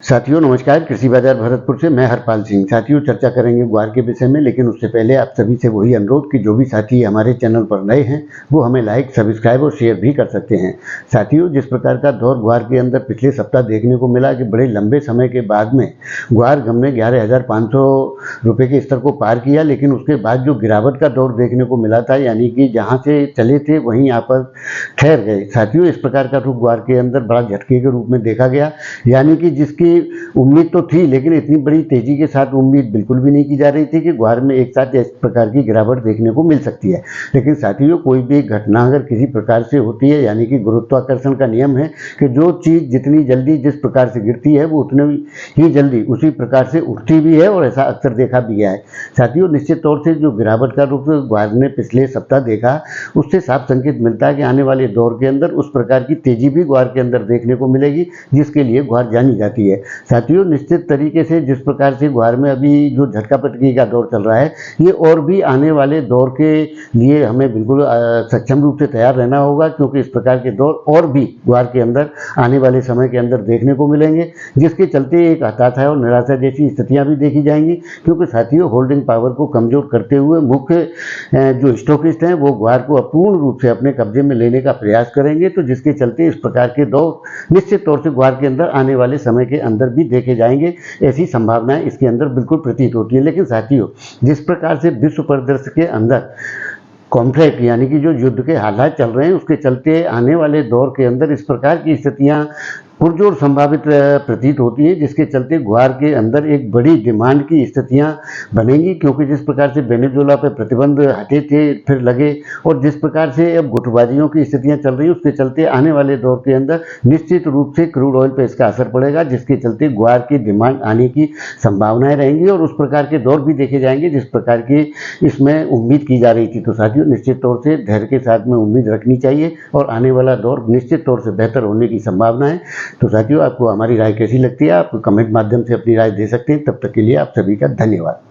साथियों नमस्कार। कृषि बाजार भरतपुर से मैं हरपाल सिंह। साथियों चर्चा करेंगे ग्वार के विषय में, लेकिन उससे पहले आप सभी से वही अनुरोध कि जो भी साथी हमारे चैनल पर नए हैं वो हमें लाइक, सब्सक्राइब और शेयर भी कर सकते हैं। साथियों जिस प्रकार का दौर ग्वार के अंदर पिछले सप्ताह देखने को मिला कि बड़े लंबे समय के बाद में ग्वार हमने 11,500 रुपये के स्तर को पार किया, लेकिन उसके बाद जो गिरावट का दौर देखने को मिला था, यानी कि जहाँ से चले थे वहीं यहाँ पर ठहर गए। साथियों इस प्रकार का रुख ग्वार के अंदर बड़ा झटके के रूप में देखा गया, यानी कि जिसकी उम्मीद तो थी लेकिन इतनी बड़ी तेजी के साथ उम्मीद बिल्कुल भी नहीं की जा रही थी कि ग्वार में एक साथ इस प्रकार की गिरावट देखने को मिल सकती है। लेकिन साथियों कोई भी घटना अगर किसी प्रकार से होती है, यानी कि गुरुत्वाकर्षण का नियम है कि जो चीज़ जितनी जल्दी जिस प्रकार से गिरती है वो उतनी ही जल्दी उसी प्रकार से उठती भी है, और ऐसा अक्सर देखा भी गया है। साथियों निश्चित तौर से जो गिरावट का रुख ग्वार ने पिछले सप्ताह देखा, उससे साफ संकेत मिलता है कि आने वाले दौर के अंदर उस प्रकार की तेजी भी ग्वार के अंदर देखने को मिलेगी जिसके लिए ग्वार जानी जाती है। साथियों निश्चित तरीके से जिस प्रकार से ग्वार में अभी जो झटका पटकी का दौर चल रहा है, ये और भी आने वाले दौर के लिए हमें बिल्कुल सक्षम रूप से तैयार रहना होगा, क्योंकि इस प्रकार के दौर और भी ग्वार के अंदर आने वाले समय के अंदर देखने को मिलेंगे, जिसके चलते एक हताशा और निराशा जैसी स्थितियां भी देखी जाएंगी। क्योंकि साथियों होल्डिंग पावर को कमजोर करते हुए मुख्य जो स्टॉकिस्ट हैं वो ग्वार को अपूर्ण रूप से अपने कब्जे में लेने का प्रयास करेंगे, तो जिसके चलते इस प्रकार के दौर निश्चित तौर से ग्वार के अंदर आने वाले समय के अंदर भी देखे जाएंगे। ऐसी संभावनाएं इसके अंदर बिल्कुल प्रतीत होती है। लेकिन साथियों जिस प्रकार से विश्व परिदृश्य के अंदर कॉन्फ्लिक्ट यानी कि जो युद्ध के हालात चल रहे हैं, उसके चलते आने वाले दौर के अंदर इस प्रकार की स्थितियां पुरजोर संभावित प्रतीत होती है, जिसके चलते ग्वार के अंदर एक बड़ी डिमांड की स्थितियां बनेंगी। क्योंकि जिस प्रकार से वेनेजुएला पर प्रतिबंध हटे थे फिर लगे, और जिस प्रकार से अब गुटबाजियों की स्थितियां चल रही हैं, उसके चलते आने वाले दौर के अंदर निश्चित रूप से क्रूड ऑयल पर इसका असर पड़ेगा, जिसके चलते ग्वार की डिमांड आने की संभावनाएं रहेंगी और उस प्रकार के दौर भी देखे जाएंगे जिस प्रकार की इसमें उम्मीद की जा रही थी। तो साथियों निश्चित तौर से धैर्य के साथ में उम्मीद रखनी चाहिए और आने वाला दौर निश्चित तौर से बेहतर होने की संभावना है। तो साथियों आपको हमारी राय कैसी लगती है, आप कमेंट माध्यम से अपनी राय दे सकते हैं। तब तक के लिए आप सभी का धन्यवाद।